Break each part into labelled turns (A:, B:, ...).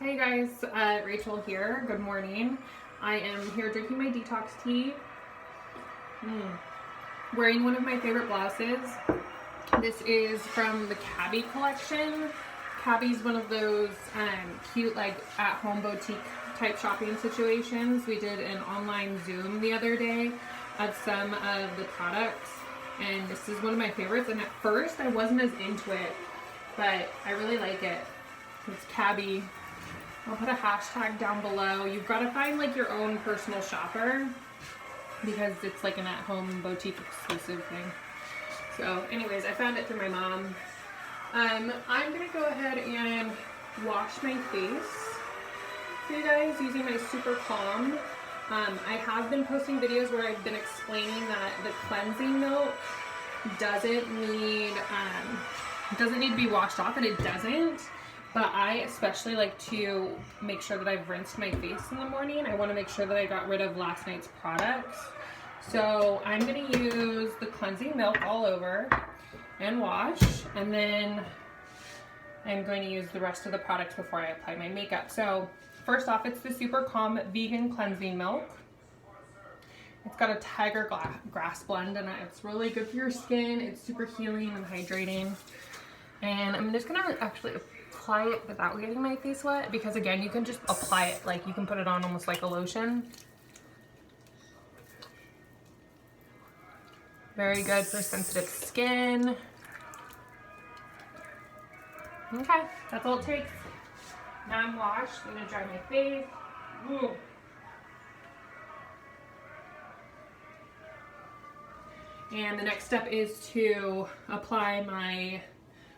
A: Hey guys, Rachel here. Good morning. I am here drinking my detox tea. Wearing one of my favorite blouses. This is from the Cabby collection. Cabby's one of those cute like at-home boutique type shopping situations. We did an online Zoom the other day of some of the products, and this is one of my favorites. And at first I wasn't as into it, but I really like it. It's Cabby. I'll put a hashtag down below. You've got to find like your own personal shopper because it's like an at-home boutique exclusive thing. So anyways, I found it through my mom. I'm gonna go ahead and wash my face for you guys using my Super Calm. I have been posting videos where I've been explaining that the cleansing milk doesn't need to be washed off, and it doesn't. But I especially like to make sure that I've rinsed my face in the morning. I want to make sure that I got rid of last night's products. So I'm going to use the cleansing milk all over and wash. And then I'm going to use the rest of the products before I apply my makeup. So first off, it's the Super Calm Vegan Cleansing Milk. It's got a tiger grass blend in it. It's really good for your skin. It's super healing and hydrating. And I'm just going to actually apply it without getting my face wet, because again, you can just apply it, like you can put it on almost like a lotion. Very good for sensitive skin. Okay, that's all it takes. Now I'm washed. I'm gonna dry my face. Ooh. And the next step is to apply my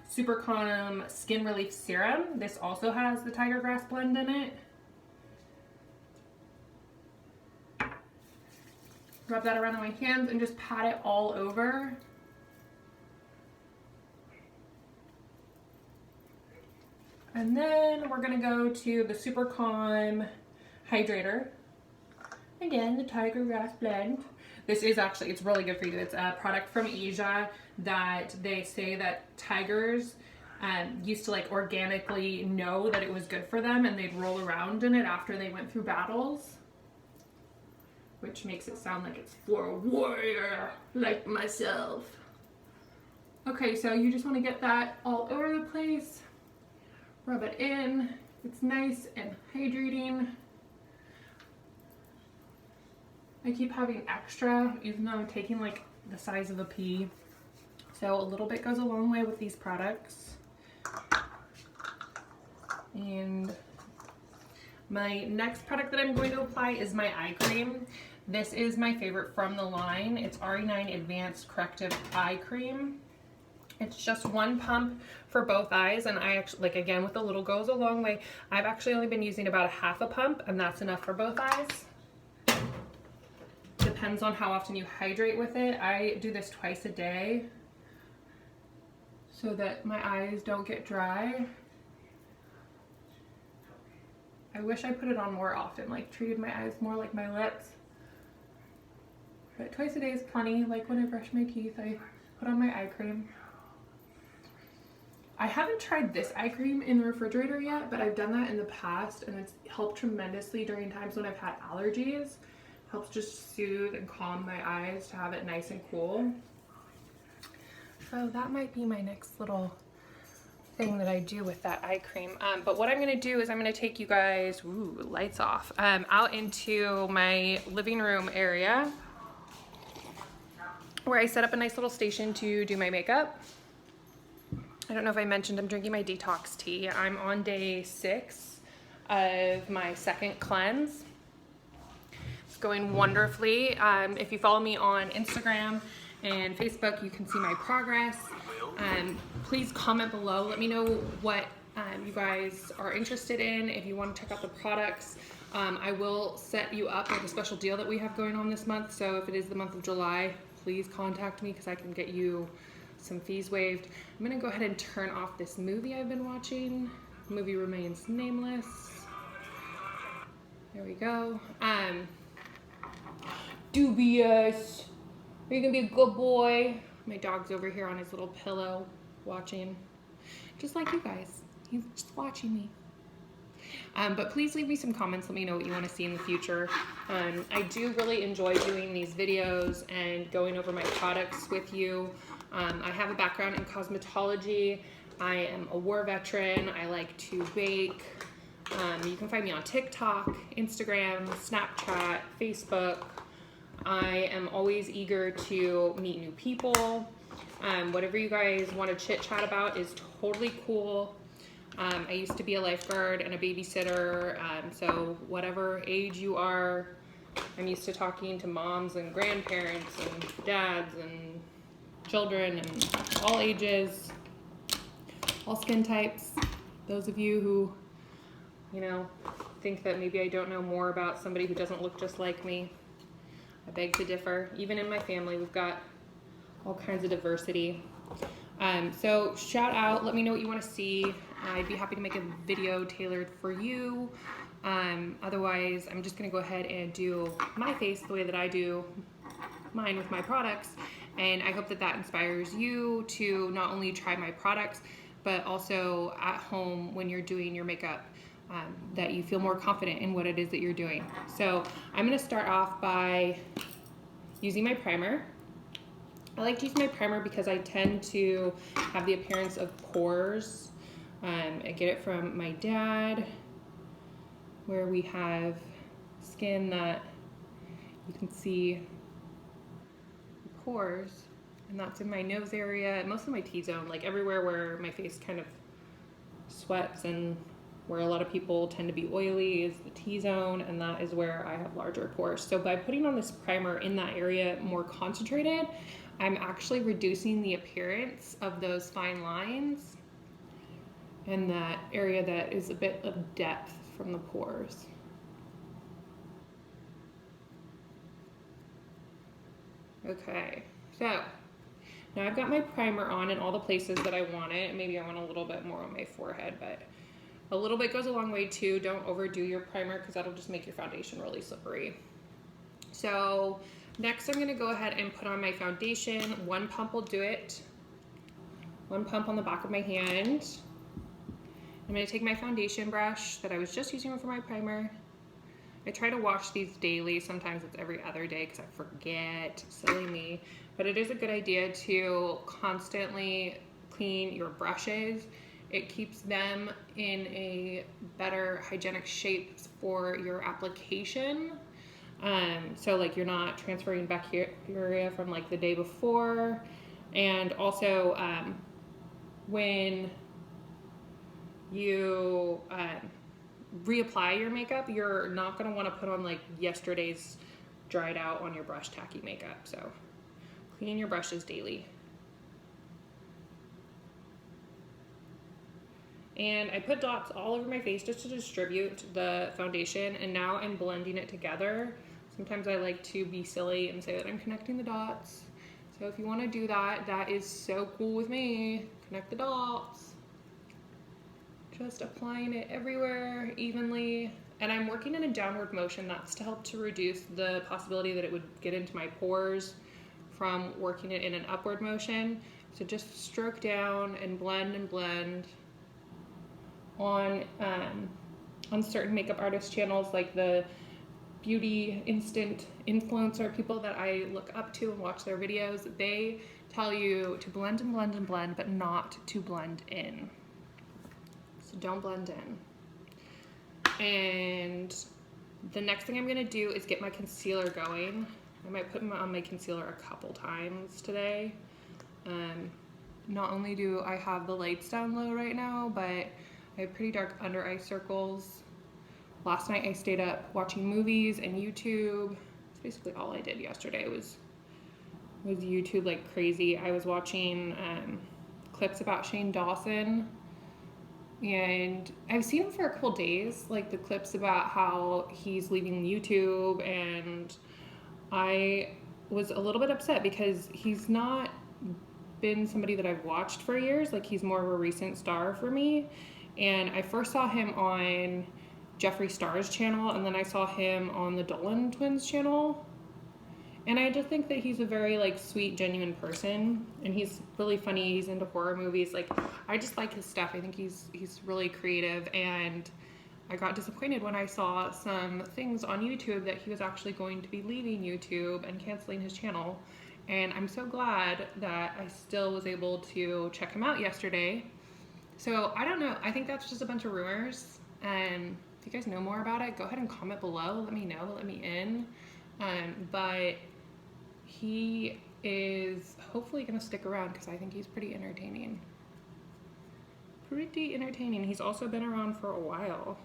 A: Super Calm Skin Relief Serum. This also has the tiger grass blend in it. Rub that around on my hands and just pat it all over. And then we're gonna go to the Super Calm Hydrator. Again, the tiger grass blend. This is actually, it's really good for you. It's a product from Asia that they say that tigers used to like organically know that it was good for them, and they'd roll around in it after they went through battles, which makes it sound like it's for a warrior like myself. Okay, so you just want to get that all over the place. Rub it in. It's nice and hydrating. I keep having extra, even though I'm taking like the size of a pea. So a little bit goes a long way with these products. And my next product that I'm going to apply is my eye cream. This is my favorite from the line. It's RE9 Advanced Corrective Eye Cream. It's just one pump for both eyes, and I actually, like again, with the little goes a long way. I've actually only been using about a half a pump, and that's enough for both eyes. Depends on how often you hydrate with it. I do this twice a day so that my eyes don't get dry. I wish I put it on more often, like treated my eyes more like my lips. But twice a day is plenty. Like when I brush my teeth, I put on my eye cream. I haven't tried this eye cream in the refrigerator yet, but I've done that in the past, and it's helped tremendously during times when I've had allergies. Helps just soothe and calm my eyes to have it nice and cool. So that might be my next little thing that I do with that eye cream. But what I'm gonna do is I'm gonna take you guys, ooh, lights off, out into my living room area where I set up a nice little station to do my makeup. I don't know if I mentioned I'm drinking my detox tea. I'm on day 6 of my second cleanse. Going wonderfully. If you follow me on Instagram and Facebook, you can see my progress. Please comment below. Let me know what you guys are interested in. If you want to check out the products, I will set you up with a special deal that we have going on this month. So if it is the month of July, please contact me because I can get you some fees waived. I'm gonna go ahead and turn off this movie I've been watching. The movie remains nameless. There we go. Dubious. Are you gonna be a good boy? My dog's over here on his little pillow watching. Just like you guys. He's just watching me. But please leave me some comments. Let me know what you want to see in the future. I do really enjoy doing these videos and going over my products with you. I have a background in cosmetology. I am a war veteran. I like to bake. You can find me on TikTok, Instagram, Snapchat, Facebook. I am always eager to meet new people. Whatever you guys want to chit chat about is totally cool. I used to be a lifeguard and a babysitter, so whatever age you are, I'm used to talking to moms and grandparents and dads and children and all ages, all skin types. Those of you who, you know, think that maybe I don't know more about somebody who doesn't look just like me, I beg to differ. Even in my family, we've got all kinds of diversity. So shout out, let me know what you want to see. I'd be happy to make a video tailored for you. Otherwise, I'm just going to go ahead and do my face the way that I do mine with my products. And I hope that that inspires you to not only try my products, but also at home when you're doing your makeup, that you feel more confident in what it is that you're doing. So I'm going to start off by using my primer. I like to use my primer because I tend to have the appearance of pores. I get it from my dad, where we have skin that you can see pores, and that's in my nose area, most of my T-zone, like everywhere where my face kind of sweats and where a lot of people tend to be oily is the T-zone, and that is where I have larger pores. So by putting on this primer in that area more concentrated, I'm actually reducing the appearance of those fine lines and that area that is a bit of depth from the pores. Okay, so now I've got my primer on in all the places that I want it. Maybe I want a little bit more on my forehead, but a little bit goes a long way too. Don't overdo your primer because that'll just make your foundation really slippery. So next I'm going to go ahead and put on my foundation. One pump will do it. One pump on the back of my hand. I'm going to take my foundation brush that I was just using for my primer. I try to wash these daily. Sometimes it's every other day because I forget. Silly me. But it is a good idea to constantly clean your brushes. It keeps them in a better hygienic shape for your application. So like you're not transferring bacteria from like the day before. And also when you reapply your makeup, you're not going to want to put on like yesterday's dried out on your brush tacky makeup. So clean your brushes daily. And I put dots all over my face just to distribute the foundation, and now I'm blending it together. Sometimes I like to be silly and say that I'm connecting the dots. So if you want to do that, that is so cool with me. Connect the dots. Just applying it everywhere evenly. And I'm working in a downward motion. That's to help to reduce the possibility that it would get into my pores from working it in an upward motion. So just stroke down and blend on certain makeup artist channels, like the beauty instant influencer people that I look up to and watch their videos. They tell you to blend and blend and blend, but not to blend in. So don't blend in. And the next thing I'm gonna do is get my concealer going. I might put on my concealer a couple times today. Not only do I have the lights down low right now, but I have pretty dark under eye circles. Last night I stayed up watching movies and YouTube. That's basically all I did yesterday was YouTube like crazy. I was watching clips about Shane Dawson, and I've seen him for a couple days, like the clips about how he's leaving YouTube, and I was a little bit upset because he's not been somebody that I've watched for years. Like he's more of a recent star for me. And I first saw him on Jeffree Star's channel, and then I saw him on the Dolan twins channel. And I just think that he's a very like sweet, genuine person, and he's really funny. He's into horror movies. Like I just like his stuff. I think he's really creative, and I got disappointed when I saw some things on YouTube that he was actually going to be leaving YouTube and canceling his channel. And I'm so glad that I still was able to check him out yesterday. So I don't know, I think that's just a bunch of rumors. And if you guys know more about it, go ahead and comment below, let me know, let me in. But he is hopefully gonna stick around because I think he's pretty entertaining. He's also been around for a while.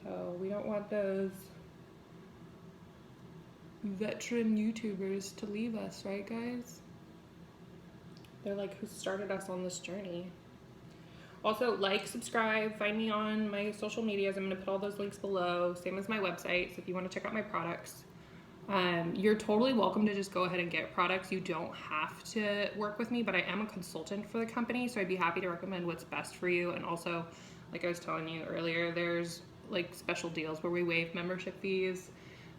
A: So we don't want those veteran YouTubers to leave us, right guys? They're like who started us on this journey. Also, like, subscribe, find me on my social medias. I'm gonna put all those links below, same as my website, so if you wanna check out my products. You're totally welcome to just go ahead and get products. You don't have to work with me, but I am a consultant for the company, so I'd be happy to recommend what's best for you. And also, like I was telling you earlier, there's like special deals where we waive membership fees.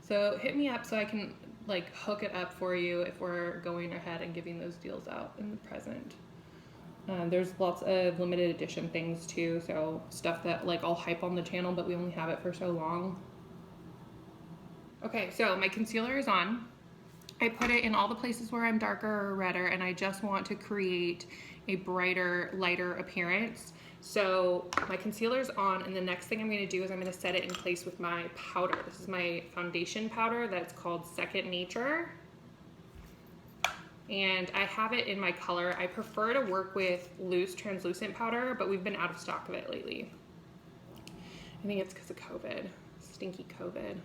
A: So hit me up so I can like hook it up for you if we're going ahead and giving those deals out in the present. There's lots of limited edition things too, so stuff that like I'll hype on the channel, but we only have it for so long. Okay, so my concealer is on. I put it in all the places where I'm darker or redder, and I just want to create a brighter, lighter appearance. So my concealer's on, and the next thing I'm gonna do is I'm gonna set it in place with my powder. This is my foundation powder that's called Second Nature. And I have it in my color. I prefer to work with loose translucent powder, but we've been out of stock of it lately. I think it's because of COVID, stinky COVID.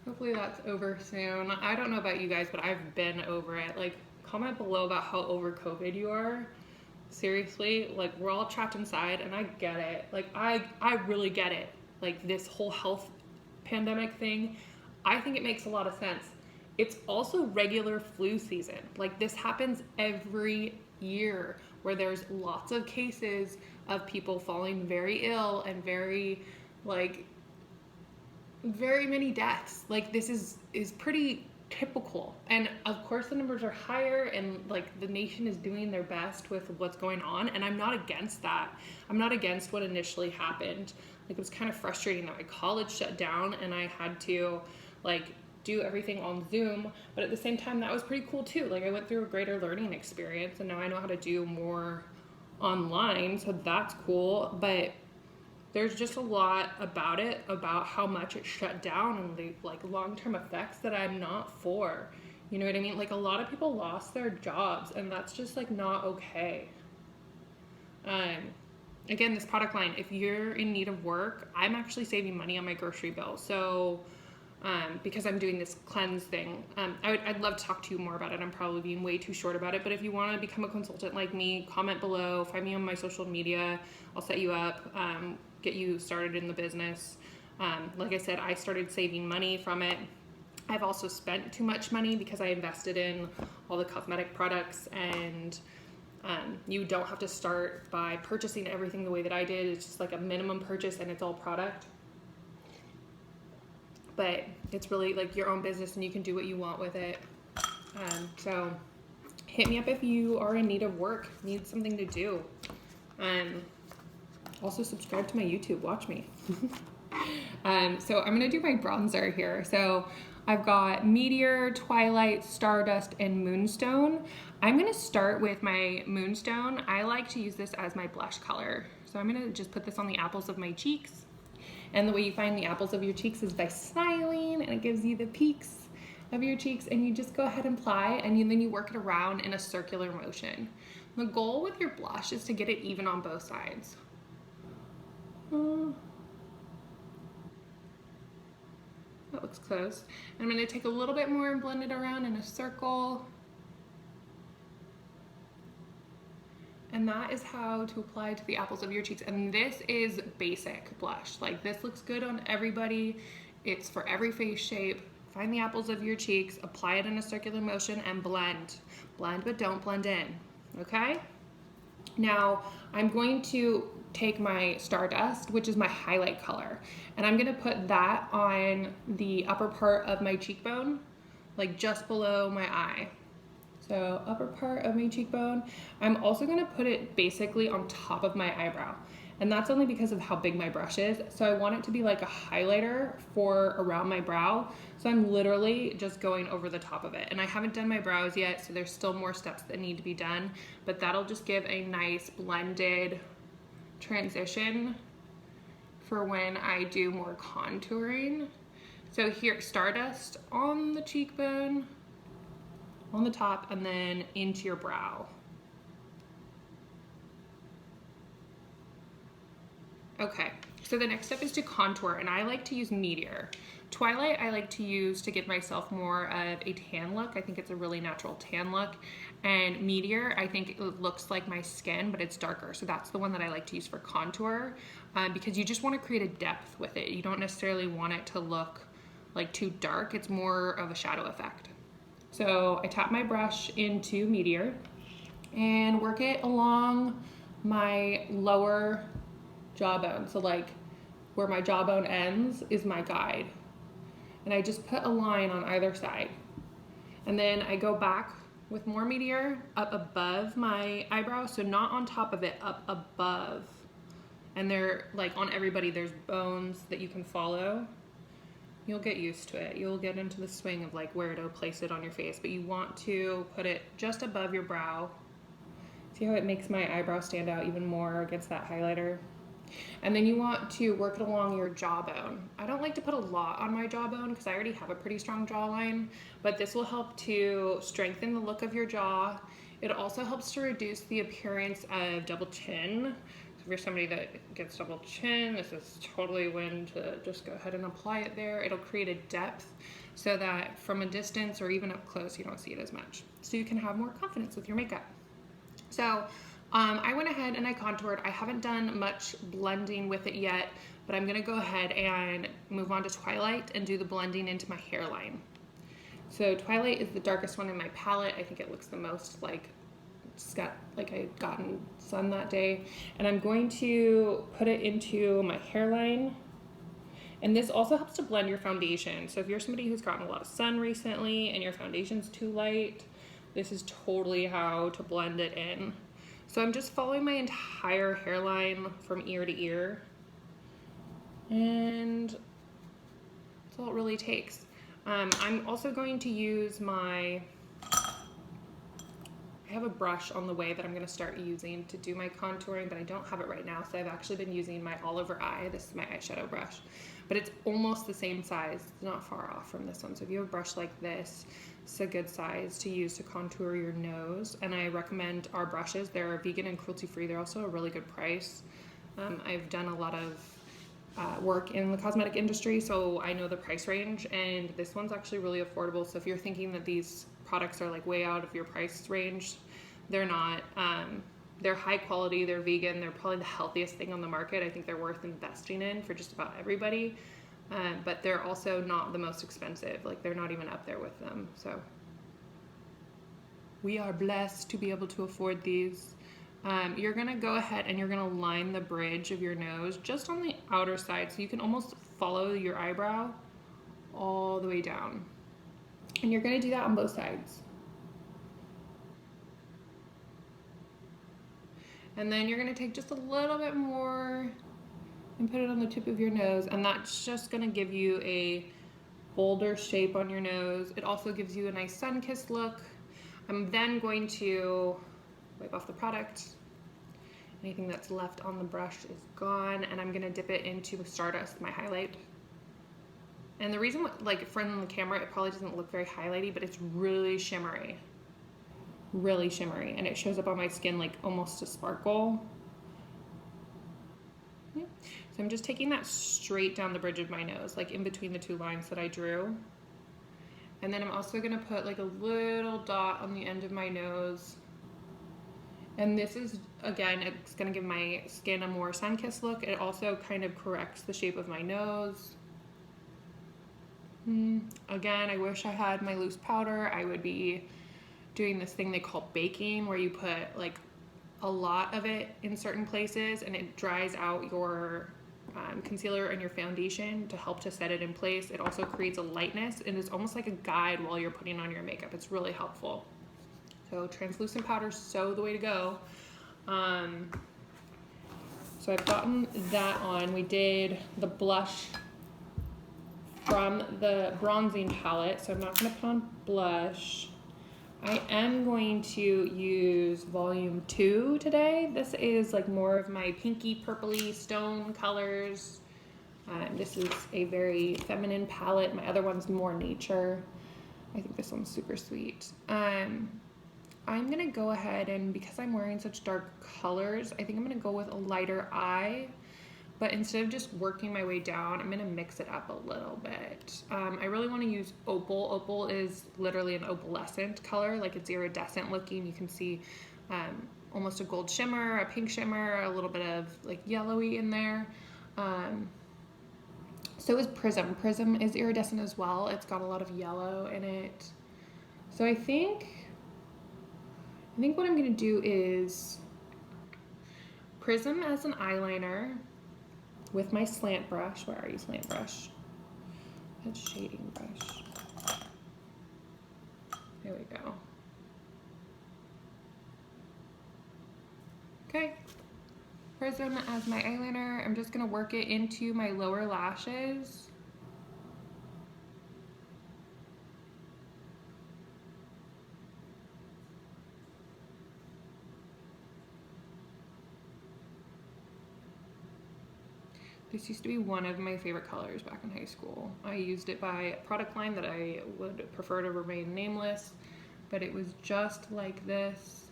A: Hopefully that's over soon. I don't know about you guys, but I've been over it. Like, comment below about how over COVID you are. Seriously, like we're all trapped inside, and I get it. Like I really get it. Like this whole health pandemic thing, I think it makes a lot of sense. It's also regular flu season. Like this happens every year where there's lots of cases of people falling very ill and very many deaths. Like this is pretty typical, and of course the numbers are higher, and like the nation is doing their best with what's going on, and I'm not against that. I'm not against what initially happened. Like it was kind of frustrating that my college shut down and I had to like do everything on Zoom, but at the same time that was pretty cool too. Like I went through a greater learning experience, and now I know how to do more online, so that's cool. But there's just a lot about it, about how much it shut down and the like long-term effects that I'm not for. You know what I mean? Like a lot of people lost their jobs, and that's just like not okay. Again, this product line, if you're in need of work, I'm actually saving money on my grocery bill. So because I'm doing this cleanse thing, I'd love to talk to you more about it. I'm probably being way too short about it, but if you want to become a consultant like me, comment below, find me on my social media. I'll set you up, get you started in the business. Like I said, I started saving money from it. I've also spent too much money because I invested in all the cosmetic products, and you don't have to start by purchasing everything the way that I did. It's just like a minimum purchase, and it's all product. But it's really like your own business, and you can do what you want with it. So hit me up if you are in need of work, need something to do. Also subscribe to my YouTube, watch me. So I'm gonna do my bronzer here. So I've got Meteor, Twilight, Stardust, and Moonstone. I'm gonna start with my Moonstone. I like to use this as my blush color. So I'm gonna just put this on the apples of my cheeks. And the way you find the apples of your cheeks is by smiling, and it gives you the peaks of your cheeks, and you just go ahead and apply, and then you work it around in a circular motion. The goal with your blush is to get it even on both sides. That looks close. And I'm going to take a little bit more and blend it around in a circle. And that is how to apply to the apples of your cheeks. And this is basic blush. Like this looks good on everybody. It's for every face shape. Find the apples of your cheeks, apply it in a circular motion, and blend. Blend, but don't blend in, okay? Now, I'm going to take my Stardust, which is my highlight color, and I'm gonna put that on the upper part of my cheekbone, like just below my eye. So upper part of my cheekbone. I'm also gonna put it basically on top of my eyebrow. And that's only because of how big my brush is. So I want it to be like a highlighter for around my brow. So I'm literally just going over the top of it. And I haven't done my brows yet, so there's still more steps that need to be done. But that'll just give a nice blended transition for when I do more contouring. So here, Stardust on the cheekbone, on the top, and then into your brow. Okay, so the next step is to contour, and I like to use Meteor. Twilight I like to use to give myself more of a tan look. I think it's a really natural tan look. And Meteor, I think it looks like my skin, but it's darker. So that's the one that I like to use for contour, because you just want to create a depth with it. You don't necessarily want it to look like too dark. It's more of a shadow effect. So I tap my brush into Meteor and work it along my lower jawbone. So like where my jawbone ends is my guide. And I just put a line on either side. And then I go back with more Meteor up above my eyebrow. So not on top of it, up above. And they're like on everybody, there's bones that you can follow. You'll get used to it. You'll get into the swing of like where to place it on your face, but you want to put it just above your brow. See how it makes my eyebrow stand out even more against that highlighter? And then you want to work it along your jawbone. I don't like to put a lot on my jawbone because I already have a pretty strong jawline, but this will help to strengthen the look of your jaw. It also helps to reduce the appearance of double chin. If you're somebody that gets double chin, this is totally when to just go ahead and apply it there. It'll create a depth so that from a distance or even up close, you don't see it as much. So you can have more confidence with your makeup. So I went ahead and I contoured. I haven't done much blending with it yet, but I'm gonna go ahead and move on to Twilight and do the blending into my hairline. So Twilight is the darkest one in my palette. I think it looks the most like it's got like I had gotten sun that day. And I'm going to put it into my hairline. And this also helps to blend your foundation. So if you're somebody who's gotten a lot of sun recently and your foundation's too light, this is totally how to blend it in. So I'm just following my entire hairline from ear to ear. And that's all it really takes. I'm also going to use I have a brush on the way that I'm gonna start using to do my contouring, but I don't have it right now. So I've actually been using my all over eye. This is my eyeshadow brush, but it's almost the same size. It's not far off from this one. So if you have a brush like this, it's a good size to use to contour your nose. And I recommend our brushes. They're vegan and cruelty free. They're also a really good price. I've done a lot of work in the cosmetic industry, so I know the price range, and this one's actually really affordable. So if you're thinking that these products are like way out of your price range, they're not. They're high quality, they're vegan, they're probably the healthiest thing on the market. I think they're worth investing in for just about everybody, but they're also not the most expensive. Like they're not even up there with them. So we are blessed to be able to afford these. You're gonna go ahead and you're gonna line the bridge of your nose just on the outer side, so you can almost follow your eyebrow all the way down. And you're gonna do that on both sides. And then you're gonna take just a little bit more and put it on the tip of your nose, and that's just gonna give you a bolder shape on your nose. It also gives you a nice sun-kissed look. I'm then going to wipe off the product. Anything that's left on the brush is gone, and I'm gonna dip it into Stardust, my highlight. And the reason, like from the camera, it probably doesn't look very highlighty, but it's really shimmery. Really shimmery, and it shows up on my skin like almost a sparkle. So I'm just taking that straight down the bridge of my nose, like in between the two lines that I drew. And then I'm also gonna put like a little dot on the end of my nose. And this is, again, it's gonna give my skin a more sun-kissed look. It also kind of corrects the shape of my nose. Again, I wish I had my loose powder. I would be doing this thing they call baking, where you put like a lot of it in certain places and it dries out your concealer and your foundation to help to set it in place. It also creates a lightness and it's almost like a guide while you're putting on your makeup. It's really helpful. So translucent powder is so the way to go. So I've gotten that on. We did the blush from the bronzing palette, so I'm not going to put on blush. I am going to use volume 2 today. This is like more of my pinky purpley stone colors. This is a very feminine palette. My other one's more nature. I think this one's super sweet. I'm gonna go ahead and, because I'm wearing such dark colors, I think I'm gonna go with a lighter eye. But instead of just working my way down, I'm gonna mix it up a little bit. I really wanna use Opal. Opal is literally an opalescent color, like it's iridescent looking. You can see almost a gold shimmer, a pink shimmer, a little bit of like yellowy in there. So is Prism. Prism is iridescent as well. It's got a lot of yellow in it. So I think what I'm gonna do is Prism as an eyeliner with my slant brush. Where are you, slant brush? That's shading brush. There we go. Okay. Prism as my eyeliner. I'm just gonna work it into my lower lashes. This used to be one of my favorite colors back in high school. I used it by a product line that I would prefer to remain nameless, but it was just like this.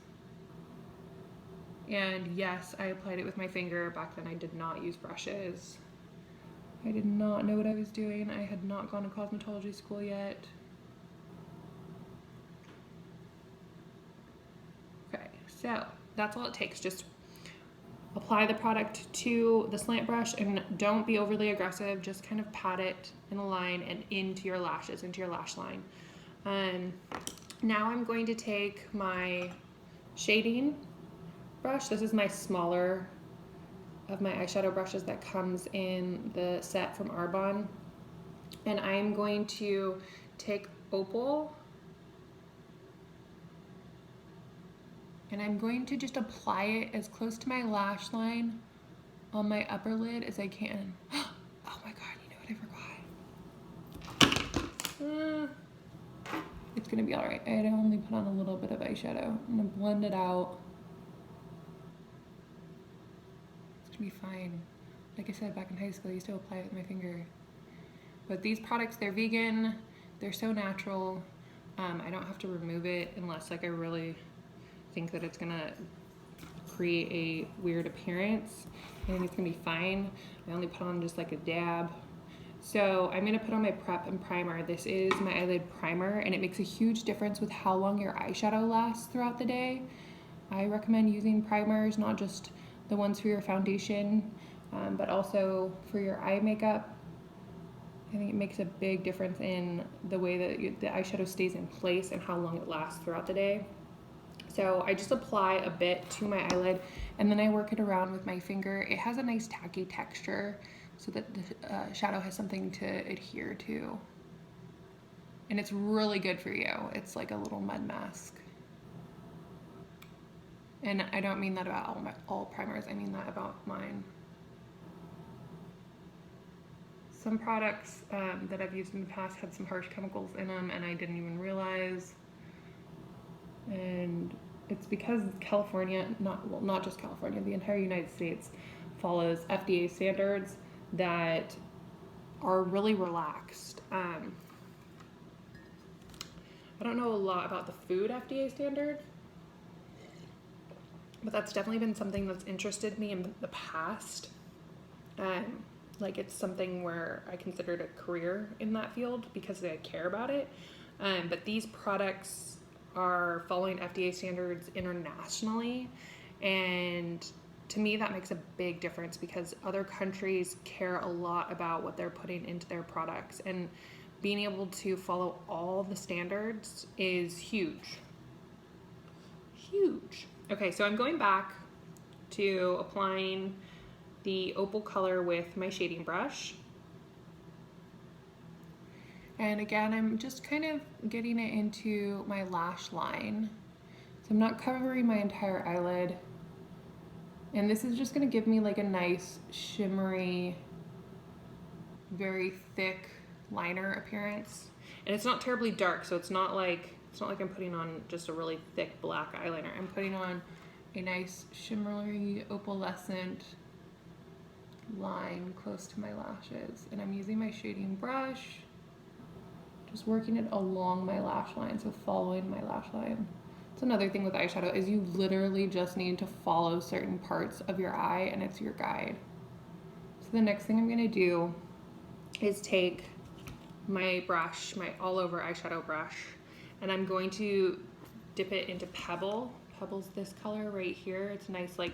A: And yes, I applied it with my finger. Back then I did not use brushes. I did not know what I was doing. I had not gone to cosmetology school yet. Okay, so that's all it takes. Just apply the product to the slant brush and don't be overly aggressive. Just kind of pat it in a line and into your lashes, into your lash line. Now I'm going to take my shading brush. This is my smaller of my eyeshadow brushes that comes in the set from Arbonne. And I'm going to take Opal and I'm going to just apply it as close to my lash line on my upper lid as I can. Oh my god, you know what I forgot? It's gonna be alright. I only put on a little bit of eyeshadow. I'm gonna blend it out. It's gonna be fine. Like I said, back in high school, I used to apply it with my finger. But these products, they're vegan. They're so natural. I don't have to remove it unless like I really think that it's gonna create a weird appearance. I think it's gonna be fine. I only put on just like a dab. So I'm gonna put on my prep and primer. This is my eyelid primer and it makes a huge difference with how long your eyeshadow lasts throughout the day. I recommend using primers, not just the ones for your foundation, but also for your eye makeup. I think it makes a big difference in the way that the eyeshadow stays in place and how long it lasts throughout the day. So I just apply a bit to my eyelid and then I work it around with my finger. It has a nice tacky texture so that the shadow has something to adhere to. And it's really good for you. It's like a little mud mask. And I don't mean that about all primers, I mean that about mine. Some products that I've used in the past had some harsh chemicals in them and I didn't even realize. And it's because California, not just California, the entire United States follows FDA standards that are really relaxed. I don't know a lot about the food FDA standard, but that's definitely been something that's interested me in the past. Like it's something where I considered a career in that field because I care about it. But these products are following FDA standards internationally, and to me that makes a big difference because other countries care a lot about what they're putting into their products, and being able to follow all the standards is huge. Huge. Okay, so I'm going back to applying the Opal color with my shading brush. And again, I'm just kind of getting it into my lash line. So I'm not covering my entire eyelid. And this is just gonna give me like a nice shimmery, very thick liner appearance. And it's not terribly dark, so it's not like I'm putting on just a really thick black eyeliner. I'm putting on a nice shimmery opalescent line close to my lashes. And I'm using my shading brush, just working it along my lash line, so following my lash line. That's another thing with eyeshadow, is you literally just need to follow certain parts of your eye and it's your guide. So the next thing I'm gonna do is take my brush, my all over eyeshadow brush, and I'm going to dip it into Pebble. Pebble's this color right here. It's a nice like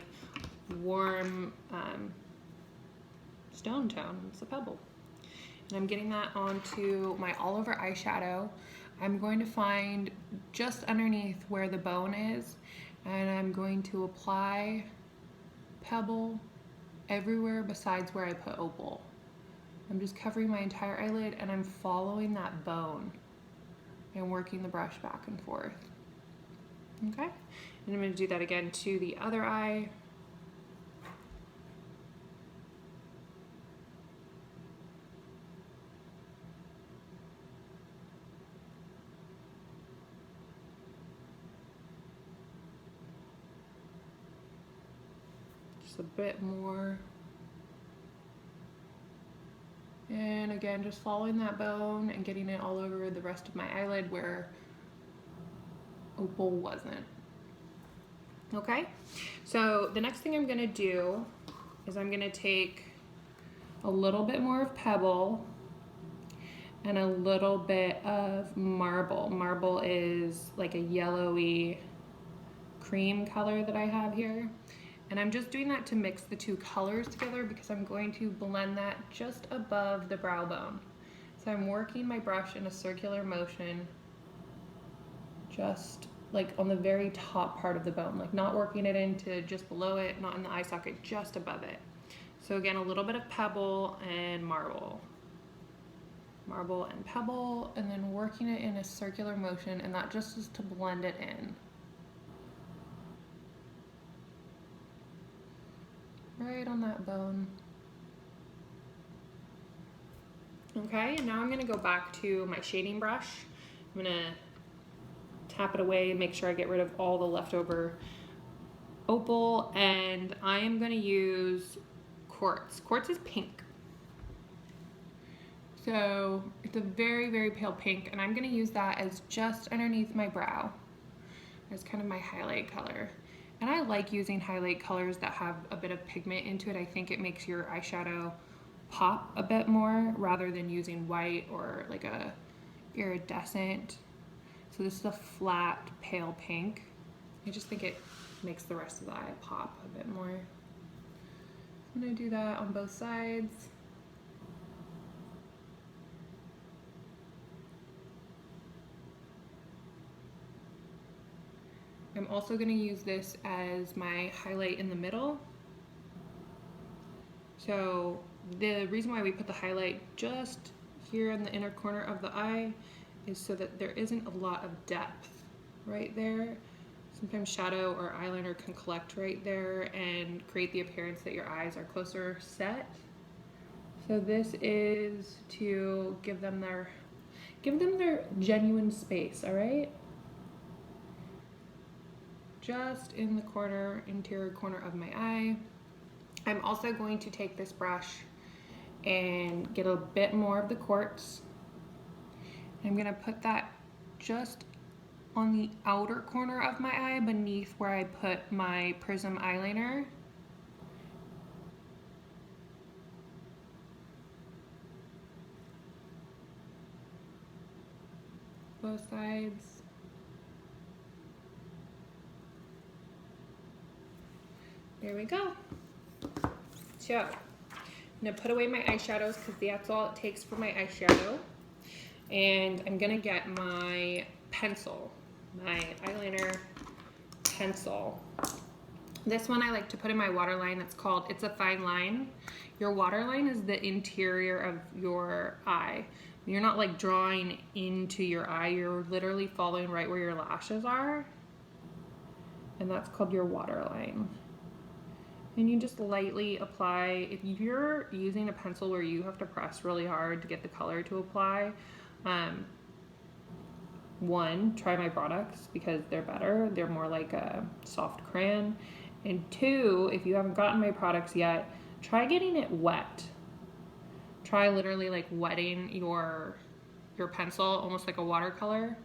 A: warm stone tone. It's a Pebble. And I'm getting that onto my all over eyeshadow. I'm going to find just underneath where the bone is, and I'm going to apply Pebble everywhere besides where I put Opal. I'm just covering my entire eyelid and I'm following that bone and working the brush back and forth. Okay? And I'm going to do that again to the other eye. Just a bit more. And again, just following that bone and getting it all over the rest of my eyelid where Opal wasn't. Okay, so the next thing I'm gonna do is I'm gonna take a little bit more of Pebble and a little bit of Marble. Marble is like a yellowy cream color that I have here. And I'm just doing that to mix the two colors together because I'm going to blend that just above the brow bone. So I'm working my brush in a circular motion, just like on the very top part of the bone, like not working it into just below it, not in the eye socket, just above it. So again, a little bit of Pebble and Marble. Marble and Pebble, and then working it in a circular motion, and that just is to blend it in. Right on that bone. Okay, and now I'm gonna go back to my shading brush. I'm gonna tap it away and make sure I get rid of all the leftover Opal, and I am gonna use Quartz. Quartz is pink. So it's a very, very pale pink, and I'm gonna use that as just underneath my brow as kind of my highlight color. And I like using highlight colors that have a bit of pigment into it. I think it makes your eyeshadow pop a bit more rather than using white or like a iridescent. So this is a flat, pale pink. I just think it makes the rest of the eye pop a bit more. I'm gonna do that on both sides. I'm also going to use this as my highlight in the middle. So the reason why we put the highlight just here in the inner corner of the eye is so that there isn't a lot of depth right there. Sometimes shadow or eyeliner can collect right there and create the appearance that your eyes are closer set. So this is to give them their genuine space, all right? Just in the corner, interior corner of my eye. I'm also going to take this brush and get a bit more of the quartz. I'm gonna put that just on the outer corner of my eye beneath where I put my Prism eyeliner. Both sides. There we go. So, I'm gonna put away my eyeshadows because that's all it takes for my eyeshadow. And I'm gonna get my pencil, my eyeliner pencil. This one I like to put in my waterline. It's a fine line. Your waterline is the interior of your eye. You're not like drawing into your eye, you're literally following right where your lashes are. And that's called your waterline. And you just lightly apply. If you're using a pencil where you have to press really hard to get the color to apply, one, try my products because they're better. They're more like a soft crayon. And two, if you haven't gotten my products yet, try getting it wet. Try literally like wetting your pencil, almost like a watercolor.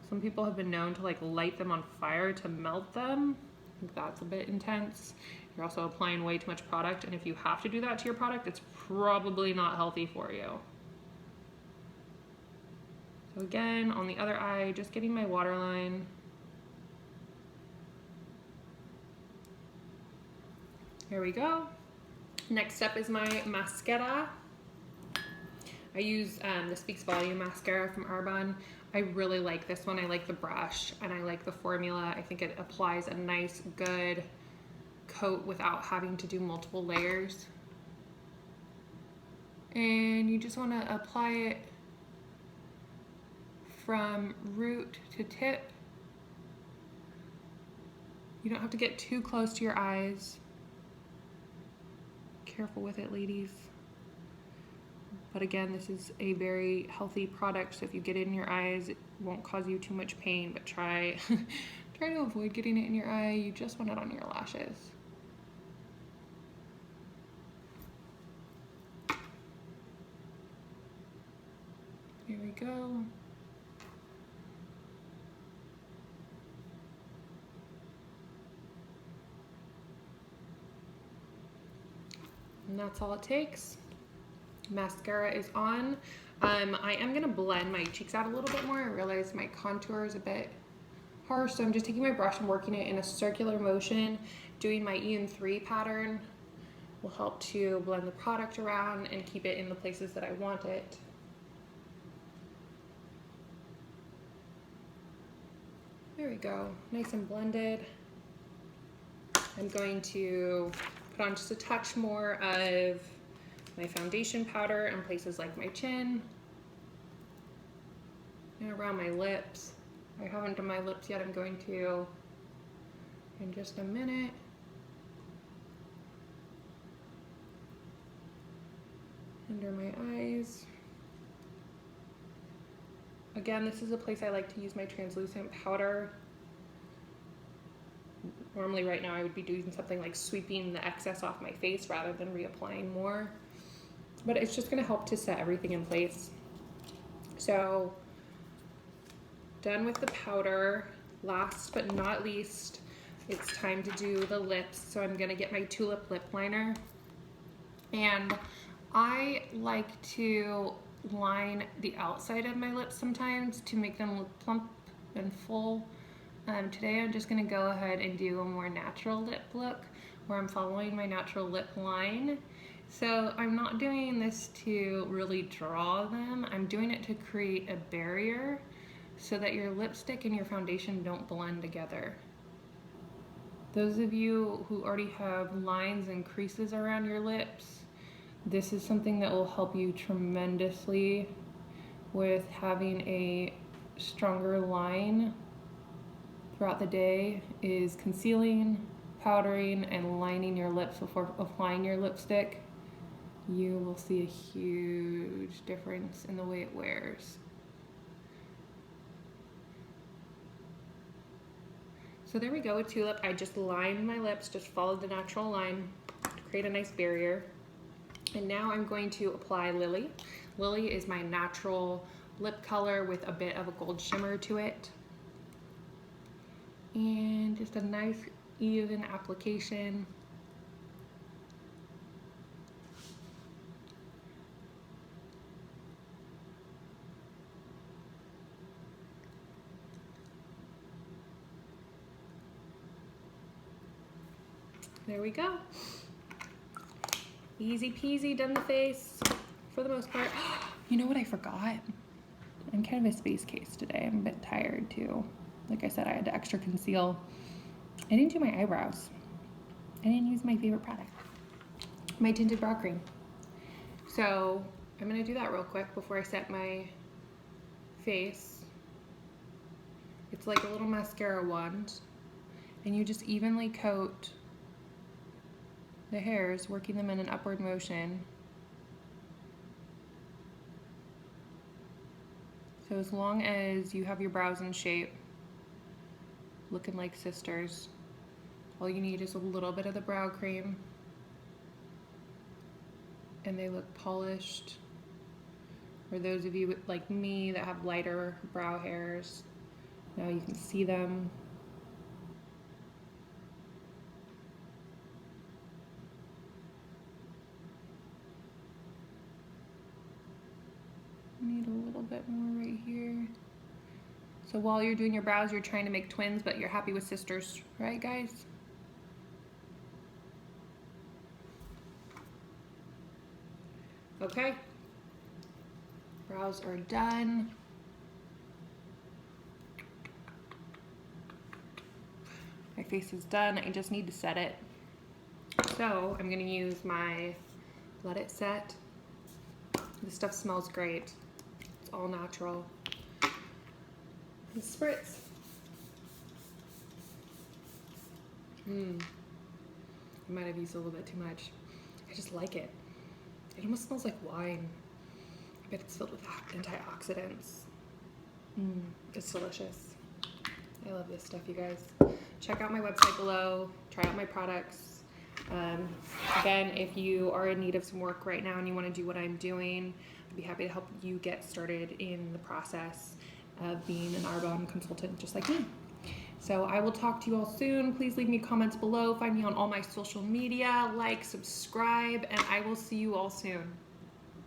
A: Some people have been known to like light them on fire to melt them. I think that's a bit intense. You're also applying way too much product, and if you have to do that to your product, it's probably not healthy for you. So again, on the other eye, just getting my waterline. Here we go. Next step is my mascara. I use the Speaks Volume mascara from Arbonne. I really like this one. I like the brush and I like the formula. I think it applies a nice, good coat without having to do multiple layers. And you just want to apply it from root to tip. You don't have to get too close to your eyes. Careful with it, ladies. But again, this is a very healthy product, so if you get it in your eyes, it won't cause you too much pain, but try to avoid getting it in your eye. You just want it on your lashes. Here we go. And that's all it takes. Mascara is on. I am gonna blend my cheeks out a little bit more. I realize my contour is a bit harsh, so I'm just taking my brush and working it in a circular motion. Doing my Ian 3 pattern will help to blend the product around and keep it in the places that I want it. There we go, nice and blended. I'm going to put on just a touch more of my foundation powder in places like my chin and around my lips. I haven't done my lips yet. I'm going to in just a minute. Under my eyes. Again, this is a place I like to use my translucent powder. Normally right now I would be doing something like sweeping the excess off my face rather than reapplying more. But it's just gonna help to set everything in place. So, done with the powder. Last but not least, it's time to do the lips. So I'm gonna get my Tulip lip liner. And I like to line the outside of my lips sometimes to make them look plump and full. Today I'm just gonna go ahead and do a more natural lip look where I'm following my natural lip line. So I'm not doing this to really draw them. I'm doing it to create a barrier so that your lipstick and your foundation don't blend together. Those of you who already have lines and creases around your lips, this is something that will help you tremendously with having a stronger line throughout the day, is concealing, powdering, and lining your lips before applying your lipstick. You will see a huge difference in the way it wears. So there we go with Tulip. I just lined my lips, just followed the natural line to create a nice barrier. And now I'm going to apply Lily. Lily is my natural lip color with a bit of a gold shimmer to it. And just a nice even application. There we go. Easy peasy, done the face for the most part. You know what I forgot? I'm kind of a space case today. I'm a bit tired too. Like I said, I had to extra conceal. I didn't do my eyebrows. I didn't use my favorite product, my tinted brow cream. So I'm gonna do that real quick before I set my face. It's like a little mascara wand. And you just evenly coat the hairs, working them in an upward motion. So as long as you have your brows in shape, looking like sisters, all you need is a little bit of the brow cream and they look polished. For those of you like me that have lighter brow hairs, now you can see them. Need a little bit more right here. So while you're doing your brows, you're trying to make twins, but you're happy with sisters, right guys? Okay, brows are done. My face is done, I just need to set it. So I'm gonna use my Let It Set. This stuff smells great. It's all natural. And spritz. I might have used a little bit too much. I just like it. It almost smells like wine. I bet it's filled with antioxidants. It's delicious. I love this stuff, you guys. Check out my website below. Try out my products. Again, if you are in need of some work right now and you want to do what I'm doing, I'd be happy to help you get started in the process of being an Arbonne consultant just like me. So I will talk to you all soon. Please leave me comments below. Find me on all my social media, like, subscribe, and I will see you all soon.